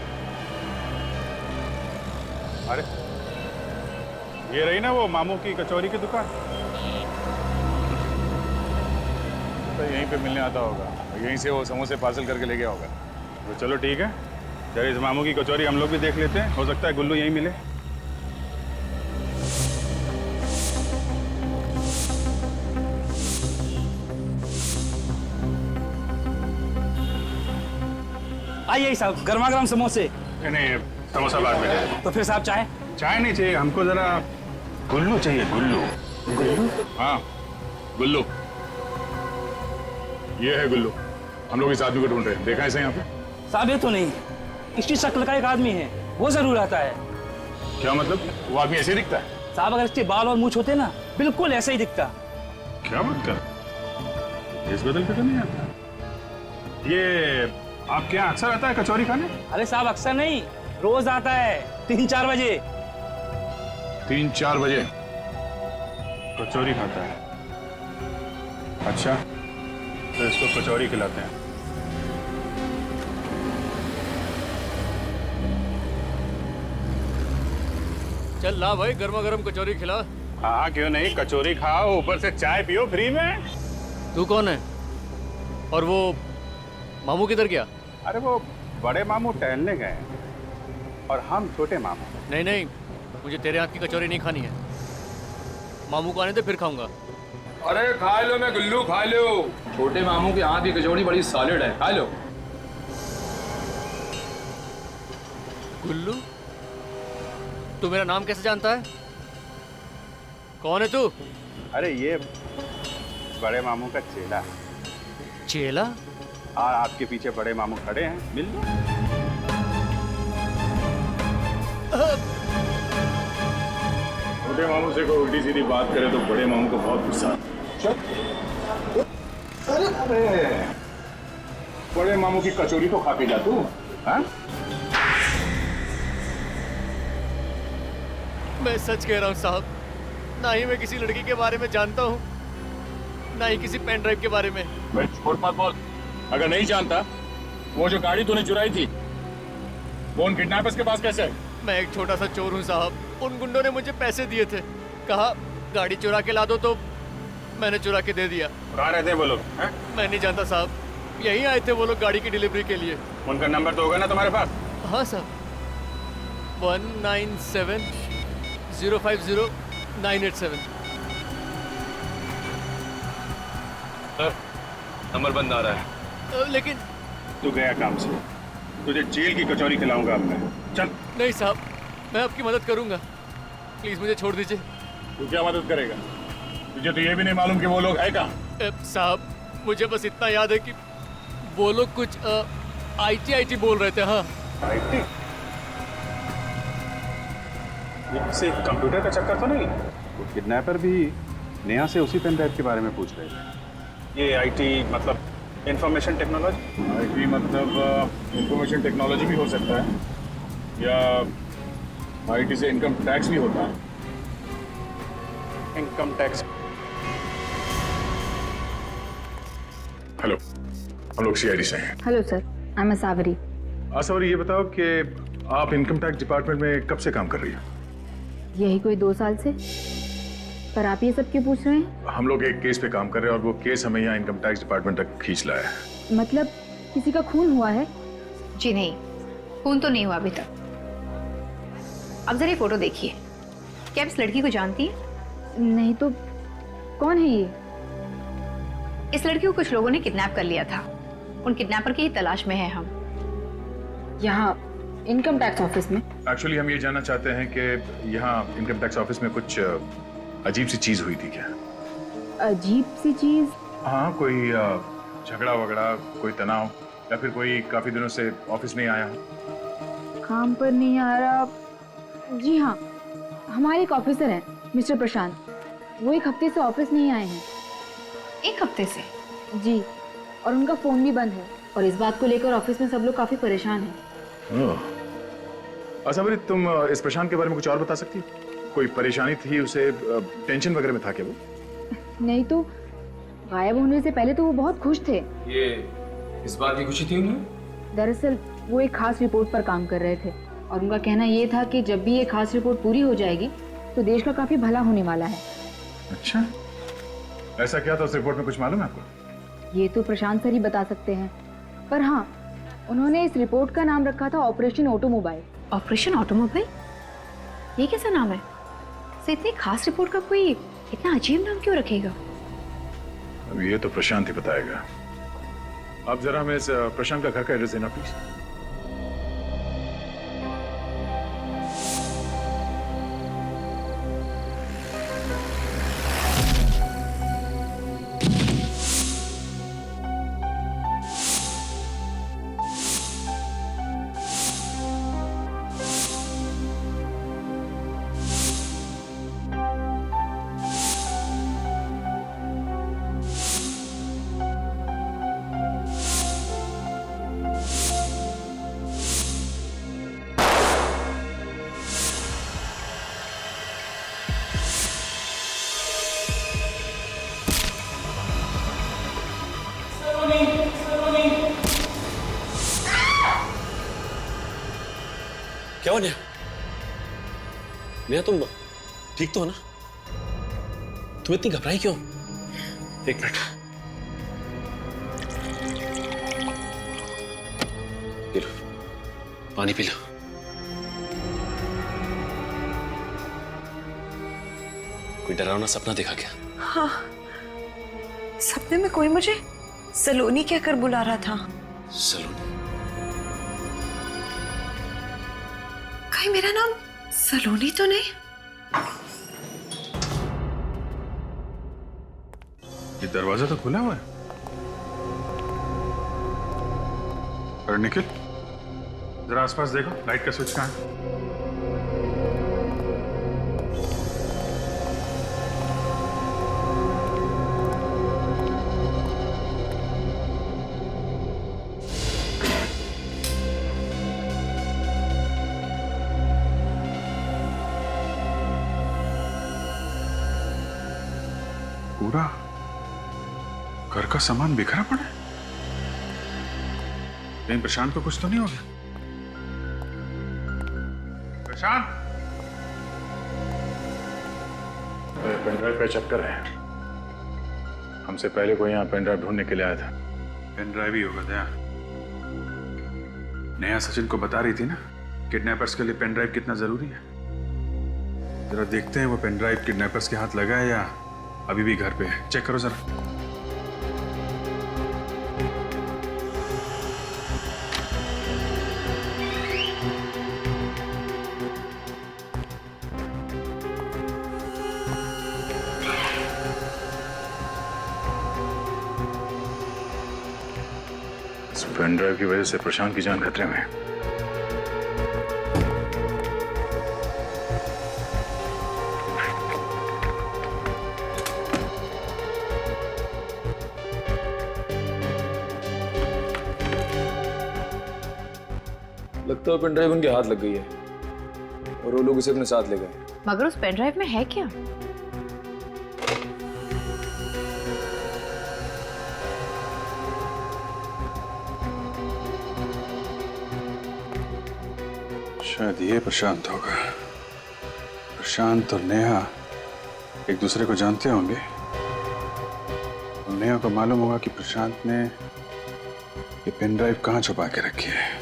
S12: अरे ये रही ना वो मामू की कचौरी की दुकान, तो यहीं पे मिलने आता होगा। यहीं से वो समोसे पार्सल करके ले गया होगा। तो चलो ठीक है, जरा इस मामू की कचौरी हम लोग भी देख लेते हैं। हो सकता है गुल्लू यहीं मिले।
S1: आइए साहब, गर्मा गर्म समोसे।
S12: नहीं, समोसा बाद में।
S1: तो फिर साहब चाय?
S12: चाय नहीं चाहिए हमको, जरा गुल्लू चाहिए। गुल्लू?
S1: गुल्लू?
S11: हाँ, गुल्लू। ये है गुल्लू। हम लोग इस आदमी को ढूंढ रहे हैं। देखा है इसे यहाँ पे?
S1: साहब ये तो नहीं, इसकी शक्ल का एक आदमी है, वो जरूर आता है।
S11: क्या मतलब? वो आदमी ऐसे दिखता है?
S14: साहब अगर इसके बाल और मूछ होते ना बिल्कुल ऐसे ही दिखता।
S12: क्या बात कर, इस बदल के तो नहीं आता। ये आप क्या अक्सर आता है कचौरी खाने?
S14: अरे साहब अक्सर नहीं, रोज आता है 3-4 बजे।
S12: 3-4 बजे कचौरी खाता है? अच्छा, तो इसको कचौरी खिलाते हैं।
S15: चल ला भाई, गर्मा गर्म कचौरी खिला।
S12: हाँ क्यों नहीं, कचौरी खाओ ऊपर से चाय पियो फ्री में।
S15: तू कौन है? और वो मामू किधर गया?
S12: अरे वो बड़े मामू टहलने गए हैं और हम छोटे मामू।
S15: नहीं नहीं, मुझे तेरे हाथ की कचौरी नहीं खानी है। मामू को आने दे फिर खाऊंगा।
S16: अरे खा लो, मैं गुल्लू खा लो। छोटे मामू के हाथ की कचौड़ी बड़ी सॉलिड है, खा लो।
S15: गुल्लू, तू मेरा नाम कैसे जानता है? कौन है तू?
S12: अरे ये बड़े मामू का चेला।
S15: चेला?
S12: हाँ, आपके पीछे बड़े मामू खड़े हैं, मिल लो। छोटे मामू से कोई उल्टी सीधी बात करे तो बड़े मामू को बहुत गुस्सा आता है। अरे बड़े मामू की कचौरी तो खा के जा तू। हाँ?
S15: मैं सच कह रहा हूँ साहब, ना ही मैं किसी लड़की के बारे में जानता हूँ, ना ही किसी पेन ड्राइव के बारे में।
S12: मैं छोड़ मत बोल। अगर नहीं जानता, वो जो गाड़ी तूने चुराई थी वो उन किडनैपर्स के पास कैसे है?
S15: मैं एक छोटा सा चोर हूँ साहब। उन गुंडों ने मुझे पैसे दिए थे, कहा गाड़ी चुरा के ला दो, तो मैंने चुरा के दे दिया।
S12: कहाँ रहते हैं वो लोग?
S15: मैं नहीं जानता साहब, यहीं आए थे वो लोग गाड़ी की डिलीवरी के लिए।
S12: उनका नंबर तो होगा ना तुम्हारे पास?
S15: हाँ साहब, 197 050 987।
S16: नंबर बंद आ रहा है।
S15: लेकिन
S12: तू गया काम से, तुझे जेल की कचौरी खिलाऊंगा अब मैं। चल।
S15: नहीं साहब, मैं आपकी मदद करूंगा, प्लीज मुझे छोड़ दीजिए।
S12: तू क्या मदद करेगा? तुझे तो ये भी नहीं मालूम कि वो लोग है कहाँ?
S15: साहब मुझे बस इतना याद है कि वो लोग कुछ IT बोल रहे थे। हाँ,
S12: IT? से कंप्यूटर का चक्कर तो नहीं? वो किडनैपर भी नेहा से उसी पेन ड्राइव के बारे में पूछ रहे थे। ये IT मतलब इंफॉर्मेशन टेक्नोलॉजी? IT मतलब इंफॉर्मेशन टेक्नोलॉजी भी हो सकता है, या IT से इनकम टैक्स भी होता है। Income tax. हेलो, हम लोग CID से हैं।
S9: हेलो सर, आई एम सावरी।
S12: सावरी, ये बताओ कि आप इनकम टैक्स डिपार्टमेंट में कब से काम कर रही हो?
S9: यही कोई 2 साल से। पर आप ये सब क्यों पूछ रहे हैं?
S12: हम लोग एक केस पे काम कर रहे हैं और वो केस हमें यहाँ इनकम टैक्स डिपार्टमेंट तक खींच लाया है।
S9: मतलब किसी का खून हुआ है?
S17: जी नहीं, खून तो नहीं हुआ अभी तक। अब जरा ये फोटो देखिए, क्या आप इस लड़की को जानती हैं?
S9: नहीं तो कौन है ये?
S17: इस लड़की को कुछ लोगों ने किडनैप कर लिया था। उन किडनैपर की ही तलाश में है हम।
S9: यहाँ इनकम टैक्स ऑफिस में?
S12: एक्चुअली हम ये जानना चाहते हैं कि यहाँ इनकम टैक्स ऑफिस में कुछ अजीब सी चीज हुई थी क्या?
S9: अजीब सी चीज?
S12: हाँ, कोई झगड़ा वगड़ा, कोई तनाव, या फिर कोई काफी दिनों से ऑफिस नहीं आया?
S9: काम पर नहीं आ रहा? जी हाँ, हमारे एक ऑफिसर हैं मिस्टर प्रशांत, वो 1 हफ्ते से ऑफिस नहीं आए हैं।
S17: 1 हफ्ते से?
S9: जी, और उनका फोन भी बंद है, और इस बात को लेकर ऑफिस में सब लोग काफी परेशान हैं।
S12: अच्छा भाई, तुम इस प्रशांत के बारे में कुछ और बता सकती? कोई परेशानी थी उसे? टेंशन वगैरह में था क्या वो?
S9: नहीं तो गायब होने से पहले तो वो बहुत खुश थे।
S16: ये इस बात की खुशी थी उन्हें?
S9: दरअसल वो एक खास रिपोर्ट पर काम कर रहे थे, और उनका कहना ये था कि जब भी ये खास रिपोर्ट पूरी हो जाएगी तो देश का काफी भला होने वाला है।
S12: अच्छा, ऐसा क्या था उस रिपोर्ट में, कुछ मालूम है आपको?
S9: ये तो प्रशांत सर ही बता सकते हैं, पर हाँ, उन्होंने इस रिपोर्ट का नाम रखा था ऑपरेशन ऑटोमोबाइल।
S17: Operation automobile? ये कैसा नाम है? से इतनी खास रिपोर्ट का कोई इतना अजीब नाम क्यों रखेगा?
S12: अब ये तो प्रशांत ही बताएगा। आप जरा हमें इस प्रशांत का घर का एड्रेस देना प्लीज।
S4: क्या हो नेहा? नेहा तुम ठीक तो हो ना? तुम इतनी घबराई क्यों? एक मिनट, पी लो, पानी पी लो। कोई डरावना सपना देखा क्या?
S2: हाँ, सपने में कोई मुझे सलोनी कहकर बुला रहा था।
S4: सलोनी?
S2: कहीं मेरा नाम सलोनी तो नहीं?
S11: ये दरवाजा तो खुला हुआ है। अरे निखिल, जरा आसपास देखो, लाइट का स्विच कहाँ है? पूरा घर का सामान बिखरा पड़ा है। कहीं प्रशांत को कुछ तो नहीं हो गया? प्रशांत, पेनड्राइव पे चक्कर है। हमसे पहले कोई यहाँ पेनड्राइव ढूंढने के लिए आया था। पेनड्राइव ही होगा दया। नेहा सचिन को बता रही थी ना किडनैपर्स के लिए पेनड्राइव कितना जरूरी है। जरा देखते हैं वो पेनड्राइव किडनैपर्स के हाथ लगा है या अभी भी घर पे है। चेक करो जरा। इस पेनड्राइव की वजह से प्रशांत की जान खतरे में है।
S16: लगता है पेनड्राइव उनके हाथ लग गई है और वो लोग इसे अपने साथ ले गए।
S17: मगर उस पेनड्राइव में है क्या?
S11: शायद ये प्रशांत होगा। प्रशांत और नेहा एक दूसरे को जानते होंगे। और नेहा को मालूम होगा कि प्रशांत ने ये पेनड्राइव कहाँ छुपा के रखी है।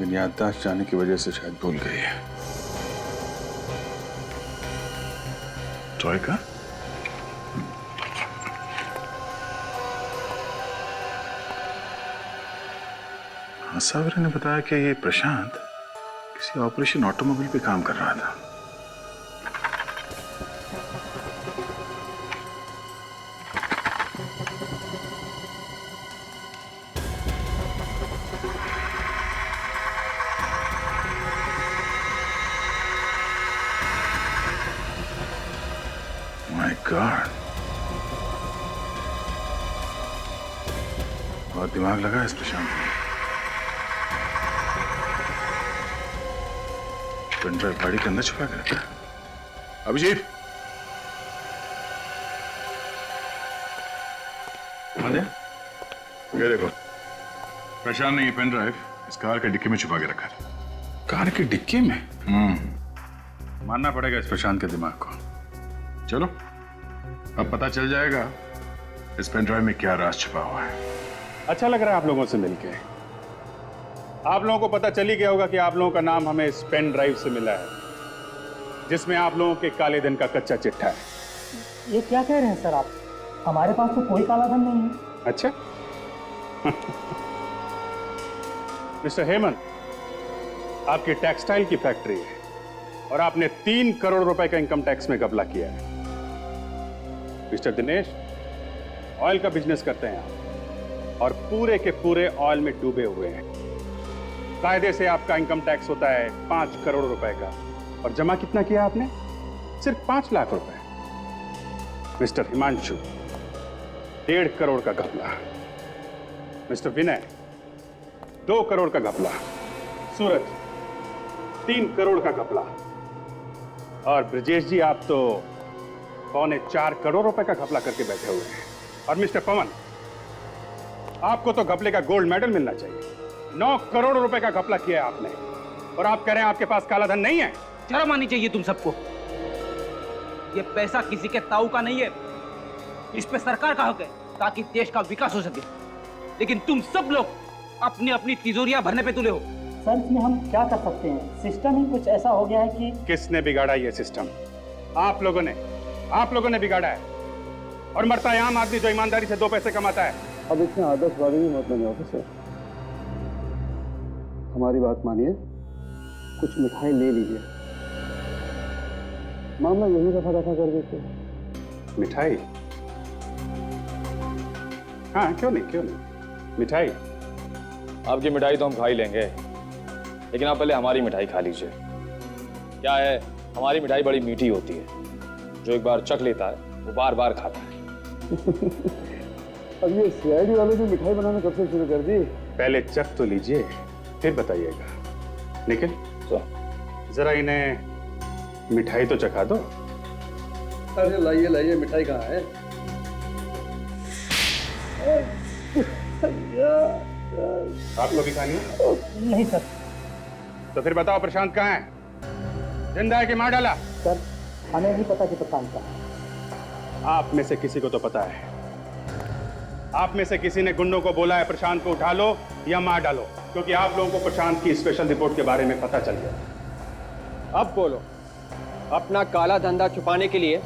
S11: लेकिन याददाश्त जाने की वजह से शायद भूल गई है। टॉय का? हाँ, सावरी ने बताया कि ये प्रशांत किसी ऑपरेशन ऑटोमोबाइल पे काम कर रहा था। माय गॉड, बहुत दिमाग लगा इस प्रशांत ने। पेनड्राइव गाड़ी के अंदर छुपा के रखा है। अभिजीत, ये देखो, प्रशांत ने ये पेनड्राइव इस कार के डिक्की में छुपा के रखा है। कार के डिक्की में? मानना पड़ेगा इस प्रशांत के दिमाग को। चलो, अब पता चल जाएगा इस पेनड्राइव में क्या राज छुपा हुआ है।
S12: अच्छा लग रहा है आप लोगों से मिलके। आप लोगों को पता चल ही गया होगा कि आप लोगों का नाम हमें इस पेन ड्राइव से मिला है, जिसमें आप लोगों के काले धन का कच्चा चिट्ठा है।
S18: ये क्या कह रहे हैं सर आप? हमारे पास तो कोई काला धन नहीं है।
S12: अच्छा। मिस्टर हेमंत, आपकी टेक्सटाइल की फैक्ट्री है और आपने 3 करोड़ रुपए का इनकम टैक्स में घपला किया है। मिस्टर दिनेश, ऑयल का बिजनेस करते हैं आप और पूरे के पूरे ऑयल में डूबे हुए हैं। कायदे से आपका इनकम टैक्स होता है 5 करोड़ रुपए का, और जमा कितना किया आपने? सिर्फ 5 लाख रुपए। मिस्टर हिमांशु, 1.5 करोड़ का घपला। मिस्टर विनय, 2 करोड़ का घपला। सूरज, 3 करोड़ का घपला। और ब्रजेश जी, आप तो 3.25 करोड़ रुपए का घपला करके बैठे हुए हैं। और मिस्टर पवन, आपको तो घपले का गोल्ड मेडल मिलना चाहिए। 9 करोड़ रुपए का घपला किया है आपने। और आप कह रहे हैं आपके पास काला धन नहीं है।
S14: शर्म आनी चाहिए तुम सबको। ये पैसा किसी के ताऊ का नहीं है, इस पे सरकार का हक है ताकि देश का विकास हो सके। लेकिन तुम सब लोग अपनी अपनी तिजोरियां भरने पे तुले हो।
S18: सर इसमें हम क्या कर सकते हैं? सिस्टम ही कुछ ऐसा हो गया है कि
S12: किसने बिगाड़ा ये सिस्टम? आप लोगों ने बिगाड़ा है। और मरता है आम आदमी जो ईमानदारी से 2 पैसे कमाता है।
S6: अब इसमें आदर्शवादी भी मत बने ऑफिसर, हमारी बात मानिए, कुछ मिठाई ले लीजिए, मामला यही दफा दफा कर देते।
S12: मिठाई? हाँ, क्यों नहीं मिठाई।
S16: आपकी मिठाई तो हम खा ही लेंगे, लेकिन आप पहले हमारी मिठाई खा लीजिए। क्या है, हमारी मिठाई बड़ी मीठी होती है, जो एक बार चख लेता है वो बार बार खाता है।
S6: अब ये सीआईडी वाले भी मिठाई बनाना कब से शुरू कर दी?
S12: पहले चख तो लीजिए, फिर बताइएगा। निखिल, जरा इन्हें मिठाई तो चखा दो।
S6: अरे लाइए मिठाई कहाँ है?
S12: आपको भी खानी है?
S18: नहीं सर।
S12: तो फिर बताओ प्रशांत कहाँ है? जिंदा है कि मार डाला?
S18: सर हमें नहीं पता कि प्रशांत का।
S12: आप में से किसी को तो पता है। आप में से किसी ने गुंडों को बोला है प्रशांत को उठा लो या मार डालो, क्योंकि आप लोगों को प्रशांत की स्पेशल रिपोर्ट के बारे में पता चल गया।
S15: अब बोलो, अपना काला धंधा छुपाने के लिए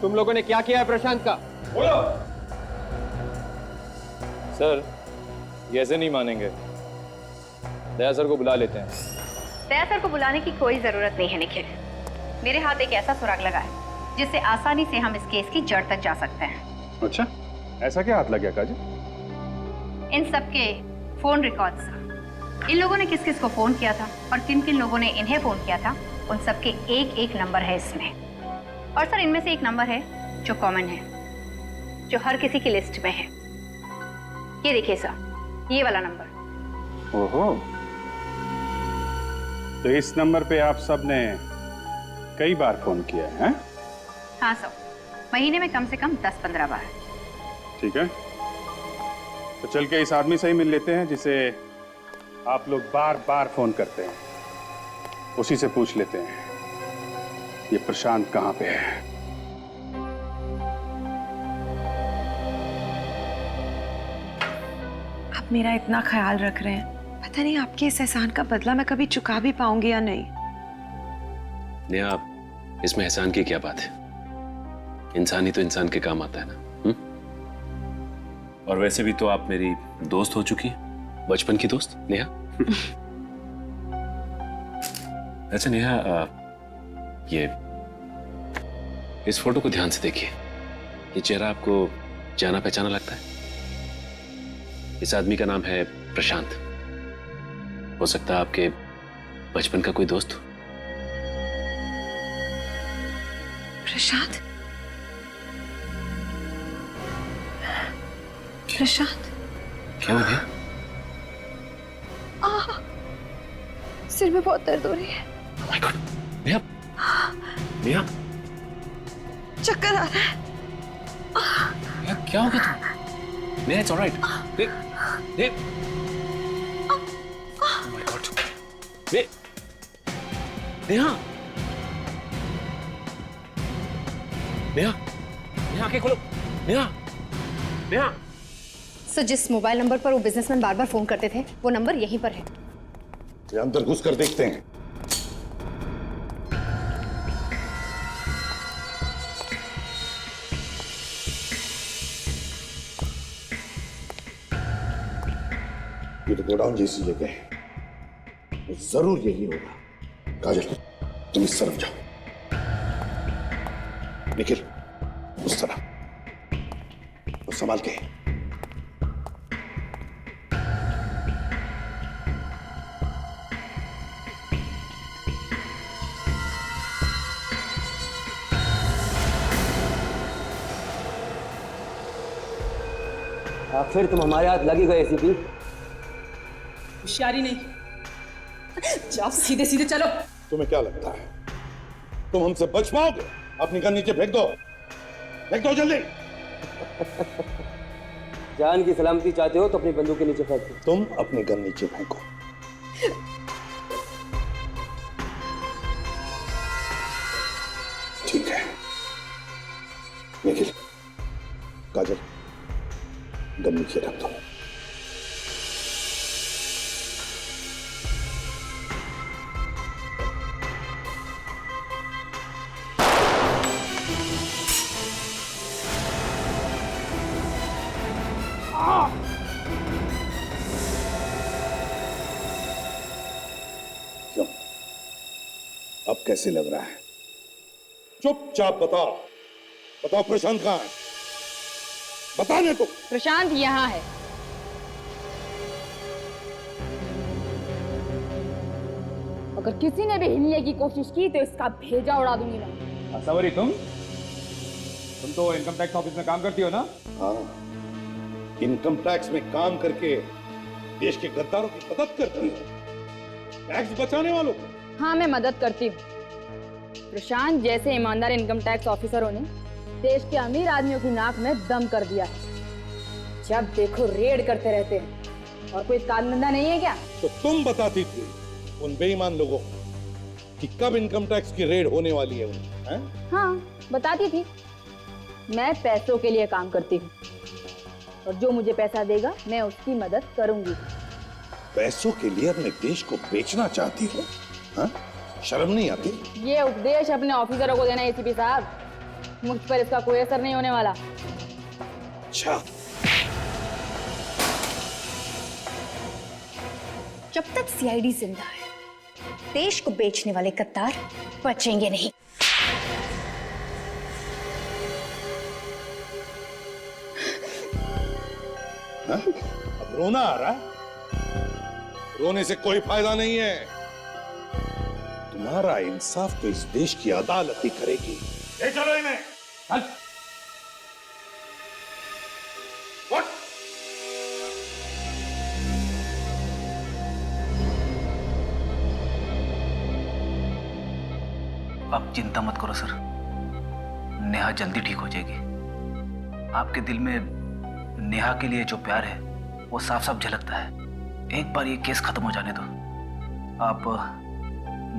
S15: तुम लोगों ने क्या किया है प्रशांत का?
S12: बोलो।
S16: सर, ये ऐसे नहीं मानेंगे। दया सर को बुला लेते हैं।
S17: दया सर को बुलाने की कोई जरूरत नहीं है निखिल। मेरे हाथ एक ऐसा सुराग लगा है जिससे आसानी से हम इस केस की जड़ तक जा सकते हैं।
S12: अच्छा, ऐसा क्या हाथ लग गया काजल?
S17: इन सबके फोन रिकॉर्ड्स, इन लोगों ने किस किस को फोन किया था और किन किन लोगों ने इन्हें फोन किया था, उन सबके एक एक नंबर है इसमें। और सर, इनमें से एक नंबर है जो कॉमन है, जो हर किसी की लिस्ट में है। ये देखिए सर, ये वाला नंबर।
S12: ओहो, तो इस नंबर पे आप सब ने कई बार फोन किया है?
S17: हाँ सर, महीने में कम से कम 10-15 बार।
S12: ठीक है, तो चल के इस आदमी से ही मिल लेते हैं जिसे आप लोग बार बार फोन करते हैं। उसी से पूछ लेते हैं ये प्रशांत कहाँ पे है।
S2: आप मेरा इतना ख्याल रख रहे हैं, पता नहीं आपके इस एहसान का बदला मैं कभी चुका भी पाऊंगी या नहीं।
S4: नेहा, आप इसमें एहसान की क्या बात है? इंसान ही तो इंसान के काम आता है ना। और वैसे भी तो आप मेरी दोस्त हो चुकी हैं, बचपन की दोस्त नेहा। अच्छा नेहा, ये इस फोटो को ध्यान से देखिए। ये चेहरा आपको जाना पहचाना लगता है? इस आदमी का नाम है प्रशांत। हो सकता है आपके बचपन का कोई दोस्त हो।
S2: प्रशांत? प्रशांत?
S4: क्या हो गया?
S2: सिर में बहुत दर्द हो रही है।
S4: Oh my God, Neha, Neha,
S2: चक्कर आ रहा है।
S4: नेहा, क्या हो गया तुम? Neha, it's all right. Oh my God, Neha, Neha, Neha, आंखें खोलो, नेहा, नेहा।
S17: सर, जिस मोबाइल नंबर पर वो बिजनेसमैन बार बार फोन करते थे, वो नंबर यहीं पर है।
S10: अंदर घुस कर देखते हैं। ये तो गोडाउन जैसी जगह है, तो जरूर यही होगा। काजल, तुम इस तरफ जाओ, निखिल उस तरफ, तो संभाल के।
S1: आखिर तुम हमारे हाथ लगी गए एसीपी।
S3: होशियारी नहीं, जाओ सीधे सीधे चलो।
S10: तुम्हें क्या लगता है तुम हमसे बच पाओगे? अपनी गन नीचे फेंक दो, फेंक दो जल्दी।
S1: जान की सलामती चाहते हो तो अपनी बंदूक के नीचे फेंक दो।
S10: तुम अपनी गन नीचे फेंको। निखिल, काजल, गम नीचे रख दो। क्यों? अब कैसे लग रहा है? चुपचाप बताओ, बताओ प्रशांत कहाँ है? बताने तो।
S19: प्रशांत यहाँ है। अगर किसी ने भी हिलने की कोशिश की तो इसका भेजा उड़ा दूंगी मैं।
S16: सवरी, तुम तो इनकम टैक्स ऑफिस में काम करती हो ना?
S10: हाँ, इनकम टैक्स में काम करके देश के गद्दारों की मदद करती हो, टैक्स बचाने वालों को।
S19: हाँ, मैं मदद करती हूँ। प्रशांत जैसे ईमानदार इनकम टैक्स ऑफिसरों ने देश के अमीर आदमियों की नाक में दम कर दिया है। जब देखो रेड करते रहते हैं। और कोई काम धंधा नहीं है क्या?
S10: तो तुम बताती थी उन बेईमान लोगों को कि कब इनकम टैक्स की रेड होने वाली है उन्हें, हैं?
S19: हाँ, बताती थी। मैं पैसों के लिए काम करती हूँ और जो मुझे पैसा देगा मैं उसकी मदद करूंगी।
S10: पैसों के लिए अपने देश को बेचना चाहती हो? हाँ? शर्म नहीं आती?
S19: ये उपदेश अपने ऑफिसरों को देना एसीपी साहब, मुझ पर इसका कोई असर नहीं होने वाला।
S10: अच्छा,
S9: जब तक सीआईडी जिंदा है देश को बेचने वाले गद्दार बचेंगे नहीं।
S10: हाँ? अब रोना आ रहा है? रोने से कोई फायदा नहीं है। तुम्हारा इंसाफ तो इस देश की अदालत ही करेगी। ले चलो इन्हें। चल।
S14: अब चिंता मत करो सर, नेहा जल्दी ठीक हो जाएगी। आपके दिल में नेहा के लिए जो प्यार है वो साफ साफ झलकता है। एक बार ये केस खत्म हो जाने दो। आप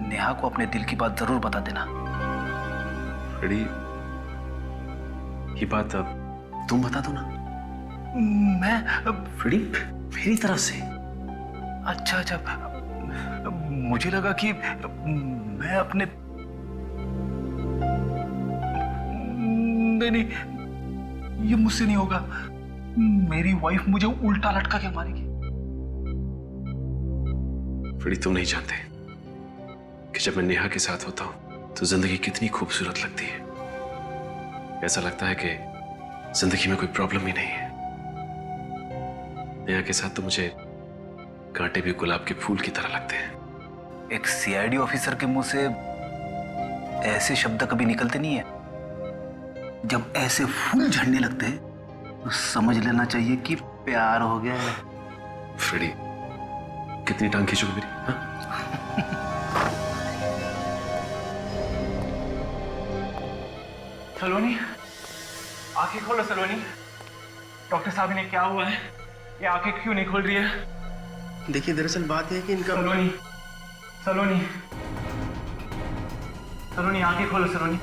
S14: नेहा को अपने दिल की बात जरूर बता देना।
S4: फ्रेडी, ये बात अब तुम बता दो ना।
S14: मैं
S4: फ्रेडी,
S14: मेरी तरफ से? अच्छा अच्छा, मुझे लगा कि मैं अपने नहीं, ये मुझसे नहीं होगा। मेरी वाइफ मुझे उल्टा लटका के मारेगी।
S4: फ्रेडी, तुम नहीं जानते कि जब मैं नेहा के साथ होता हूं तो जिंदगी कितनी खूबसूरत लगती है। ऐसा लगता है कि जिंदगी में कोई प्रॉब्लम ही नहीं है। नेहा के साथ तो मुझे कांटे भी गुलाब के फूल की तरह लगते हैं।
S14: एक सीआईडी ऑफिसर के मुंह से ऐसे शब्द कभी निकलते नहीं है। जब ऐसे फूल झड़ने लगते हैं तो समझ लेना चाहिए कि प्यार हो गया है।
S4: फ्रेडी, कितनी टांग खींचोगे मेरी? हाँ?
S18: सलोनी, आंखें खोलो सलोनी। डॉक्टर साहब ने क्या हुआ है? ये आंखें क्यों नहीं खोल रही है?
S20: देखिए, दरअसल बात है कि इनका
S18: सलोनी, सलोनी, सलोनी, आंखें खोलो सलोनी।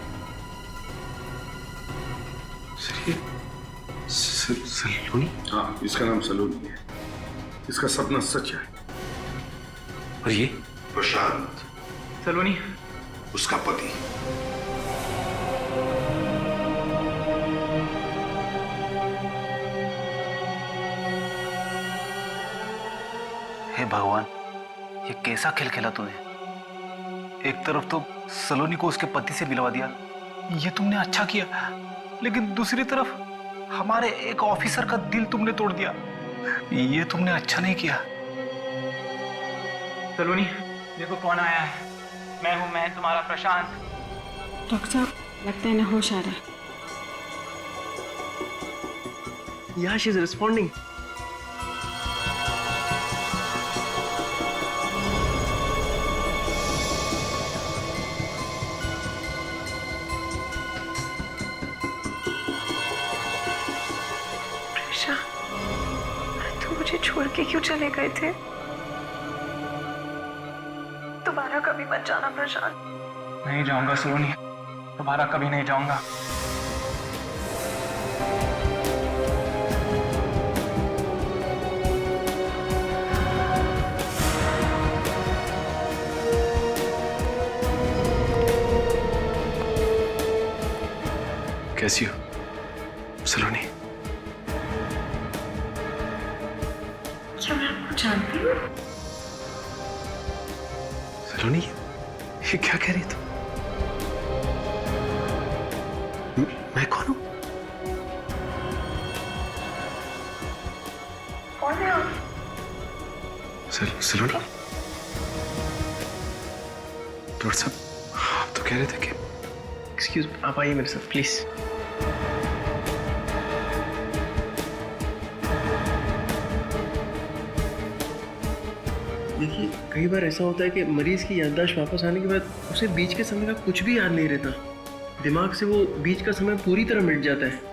S10: सलोनी? हाँ, इसका नाम सलोनी है। इसका सपना सच है।
S4: और ये?
S10: प्रशांत।
S18: सलोनी?
S10: उसका पति।
S14: हे भगवान, ये कैसा खेल खेला तूने? एक तरफ तो सलोनी को उसके पति से मिलवा दिया, ये तुमने अच्छा किया, लेकिन दूसरी तरफ हमारे एक ऑफिसर का दिल तुमने तोड़ दिया, ये तुमने अच्छा नहीं किया।
S18: सलोनी, देखो कौन आया है। मैं हूं, मैं तुम्हारा प्रशांत।
S8: डॉक्टर साहब, लगता है ना होश आ रहा है।
S20: Yeah, she's responding.
S2: प्रेशा, तुम मुझे छोड़ के क्यों चले गए थे? दोबारा कभी मत जाना प्रशांत।
S18: नहीं जाऊंगा सलोनी, दोबारा कभी नहीं जाऊंगा।
S6: कैसी हो सलोनी?
S2: क्या मैं आपको जानती हूँ?
S6: सलोनी, ये क्या कह रही तू? मैं कौन हूँ?
S2: कौन है आप?
S6: सलोनी, डॉक्टर साहब, आप तो कह रहे थे कि
S20: एक्सक्यूज, आप आइए मेरे साथ प्लीज। देखिए, कई बार ऐसा होता है कि मरीज की याददाश्त वापस आने के बाद उसे बीच के समय का कुछ भी याद नहीं रहता। दिमाग से वो बीच का समय पूरी तरह मिट जाता है।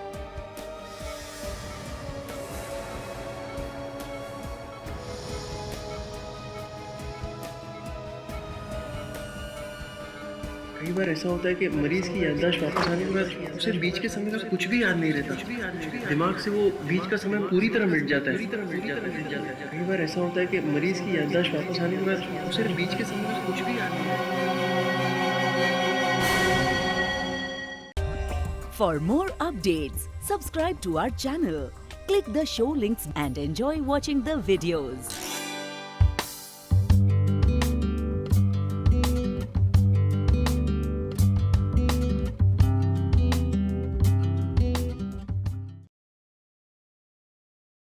S20: कई बार ऐसा होता है कि मरीज की याददाश्त वापस आने के बाद उसे बीच के समय का कुछ भी याद नहीं रहता। दिमाग से वो बीच का समय पूरी तरह मिट जाता है। कई बार ऐसा होता है कि मरीज की याददाश्त वापस आने के बाद उसे बीच के समय का कुछ भी याद नहीं रहता।
S21: For more updates, subscribe to our channel, click the show links and enjoy watching the videos.